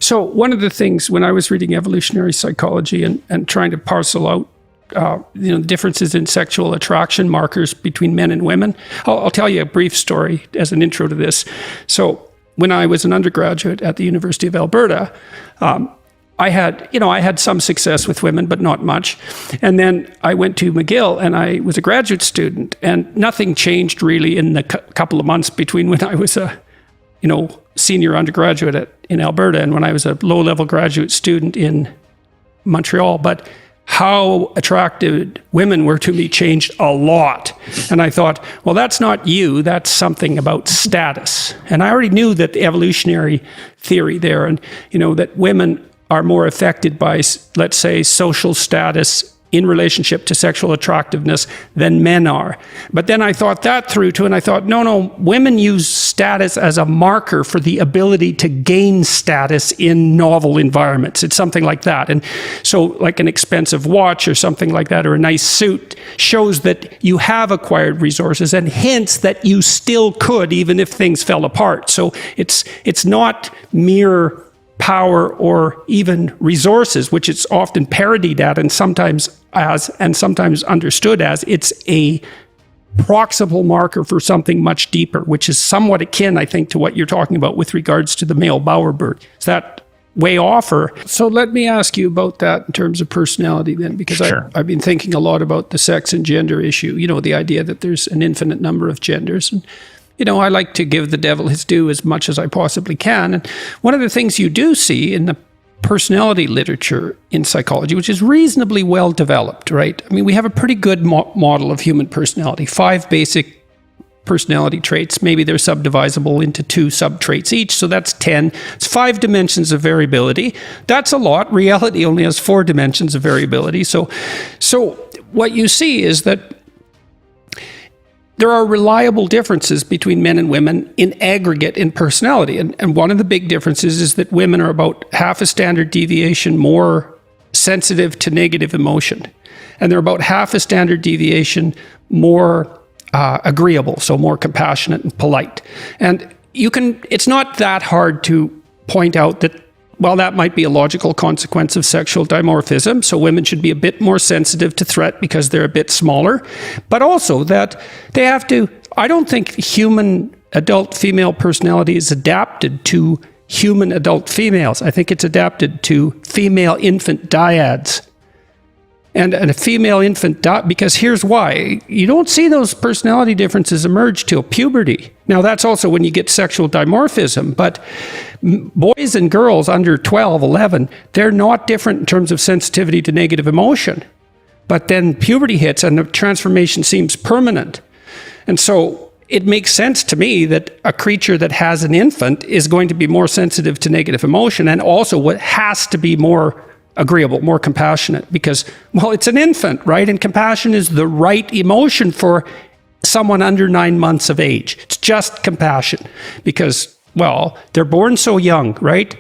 So one of the things when I was reading evolutionary psychology and trying to parcel out the differences in sexual attraction markers between men and women, I'll tell you a brief story as an intro to this. So when I was an undergraduate at the University of Alberta, I had some success with women, but not much. And then I went to McGill and I was a graduate student, and nothing changed really in the couple of months between when I was a, senior undergraduate in Alberta and when I was a low-level graduate student in Montreal. But how attractive women were to me changed a lot. And I thought, well, that's not you, that's something about status. And I already knew that the evolutionary theory there, and that women are more affected by, let's say, social status in relationship to sexual attractiveness than men are. But then I thought that through too, and I thought, no, women use status as a marker for the ability to gain status in novel environments. It's something like that. And so like an expensive watch or something like that, or a nice suit, shows that you have acquired resources and hints that you still could, even if things fell apart. So it's not mere power or even resources, which it's often parodied at and sometimes understood as. It's a proximal marker for something much deeper, which is somewhat akin, I think, to what you're talking about with regards to the male bowerbird. Is that way off? So let me ask you about that in terms of personality then, because sure. I've been thinking a lot about the sex and gender issue, the idea that there's an infinite number of genders. And I like to give the devil his due as much as I possibly can. And one of the things you do see in the personality literature in psychology, which is reasonably well developed, right? I mean, we have a pretty good model of human personality, 5 basic personality traits. Maybe they're subdivisable into 2 sub-traits each, so that's 10. It's 5 dimensions of variability. That's a lot. Reality only has 4 dimensions of variability. So what you see is that there are reliable differences between men and women in aggregate in personality. And one of the big differences is that women are about half a standard deviation more sensitive to negative emotion. And they're about half a standard deviation more agreeable, so more compassionate and polite. And it's not that hard to point out that, well, that might be a logical consequence of sexual dimorphism. So women should be a bit more sensitive to threat because they're a bit smaller, but also that they have to, I don't think human adult female personality is adapted to human adult females. I think it's adapted to female infant dyads. And a female infant, because here's why. You don't see those personality differences emerge till puberty. Now, that's also when you get sexual dimorphism, but boys and girls under 12, 11, they're not different in terms of sensitivity to negative emotion. But then puberty hits and the transformation seems permanent. And so it makes sense to me that a creature that has an infant is going to be more sensitive to negative emotion, and also what has to be more agreeable, more compassionate, because, well, it's an infant, right? And compassion is the right emotion for someone under 9 months of age. It's just compassion because, well, they're born so young, right?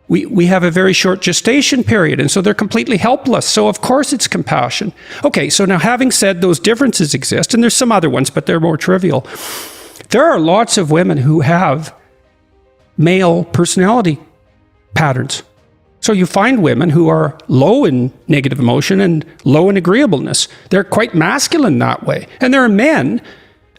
We have a very short gestation period, and so they're completely helpless. So of course it's compassion. Okay, so now having said those differences exist, and there's some other ones, but they're more trivial. There are lots of women who have male personality patterns. So you find women who are low in negative emotion and low in agreeableness. They're quite masculine that way. And there are men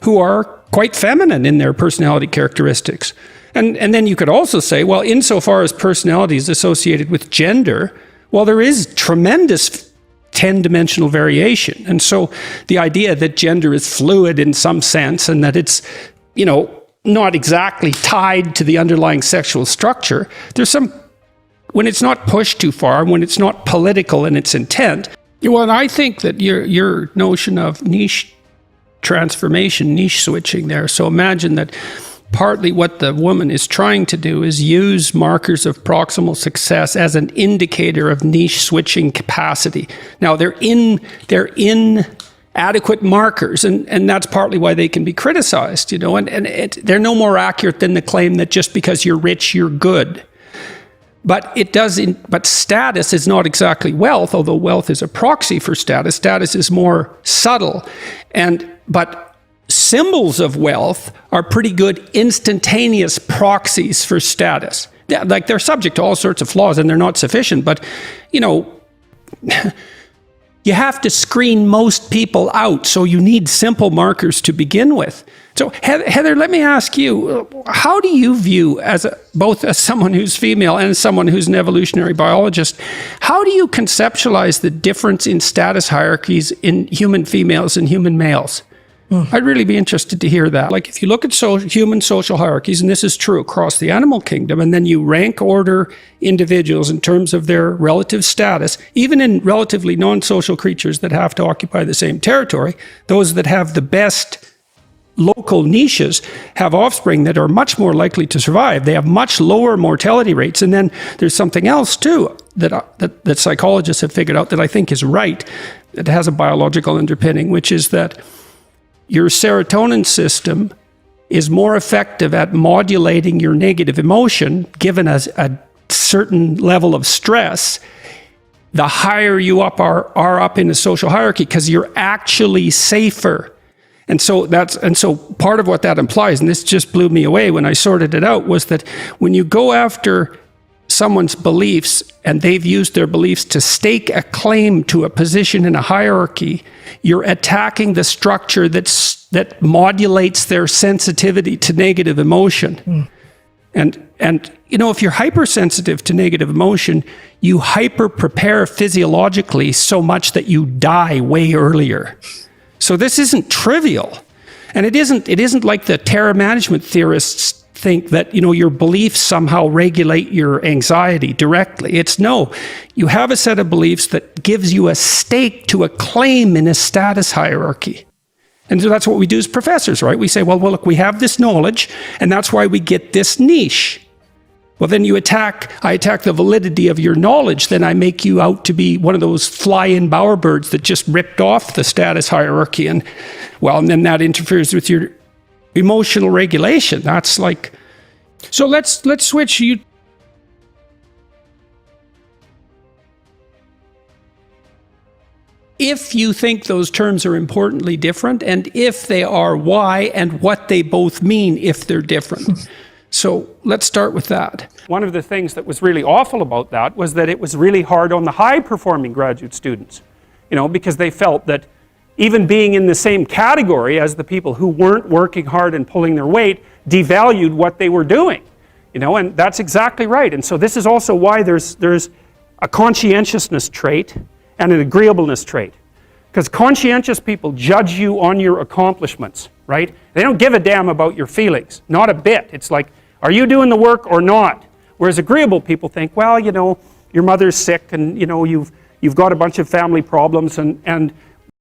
who are quite feminine in their personality characteristics. And then you could also say, well, insofar as personality is associated with gender, well, there is tremendous 10-dimensional variation. And so the idea that gender is fluid in some sense and that it's, not exactly tied to the underlying sexual structure, there's some, when it's not pushed too far, when it's not political in its intent. Well, and I think that your notion of niche transformation, niche switching there. So imagine that partly what the woman is trying to do is use markers of proximal success as an indicator of niche switching capacity. Now, they're inadequate markers, and that's partly why they can be criticized, and they're no more accurate than the claim that just because you're rich, you're good. But but status is not exactly wealth, although wealth is a proxy for status. Status is more subtle. But symbols of wealth are pretty good instantaneous proxies for status. like they're subject to all sorts of flaws and they're not sufficient, but, you know, you have to screen most people out, so you need simple markers to begin with. So Heather, let me ask you, how do you view, both as someone who's female and as someone who's an evolutionary biologist, how do you conceptualize the difference in status hierarchies in human females and human males? I'd really be interested to hear that. Like, if you look at human social hierarchies, and this is true across the animal kingdom, and then you rank order individuals in terms of their relative status, even in relatively non-social creatures that have to occupy the same territory, those that have the best local niches have offspring that are much more likely to survive. They have much lower mortality rates. And then there's something else too that psychologists have figured out that I think is right, that has a biological underpinning, which is that your serotonin system is more effective at modulating your negative emotion given a certain level of stress the higher you are up in the social hierarchy, because you're actually safer. And so part of what that implies, and this just blew me away when I sorted it out, was that when you go after someone's beliefs and they've used their beliefs to stake a claim to a position in a hierarchy, you're attacking the structure that modulates their sensitivity to negative emotion. And you know, if you're hypersensitive to negative emotion, you hyper prepare physiologically so much that you die way earlier. So this isn't trivial. And it isn't like the terror management theorists think that, you know, your beliefs somehow regulate your anxiety directly. It's no. You have a set of beliefs that gives you a stake to a claim in a status hierarchy. And so that's what we do as professors, right? We say, well, look, we have this knowledge, and that's why we get this niche. Well, then I attack the validity of your knowledge, then I make you out to be one of those fly-in bowerbirds that just ripped off the status hierarchy. And then that interferes with your emotional regulation. That's like, so let's switch you. If you think those terms are importantly different, and if they are, why, and what they both mean if they're different. So let's start with that. One of the things that was really awful about that was that it was really hard on the high-performing graduate students, you know, because they felt that even being in the same category as the people who weren't working hard and pulling their weight devalued what they were doing, you know, and that's exactly right. And so this is also why there's a conscientiousness trait and an agreeableness trait. Because conscientious people judge you on your accomplishments, right? They don't give a damn about your feelings, not a bit. It's like, are you doing the work or not? Whereas agreeable people think, well, you know, your mother's sick and, you know, you've got a bunch of family problems and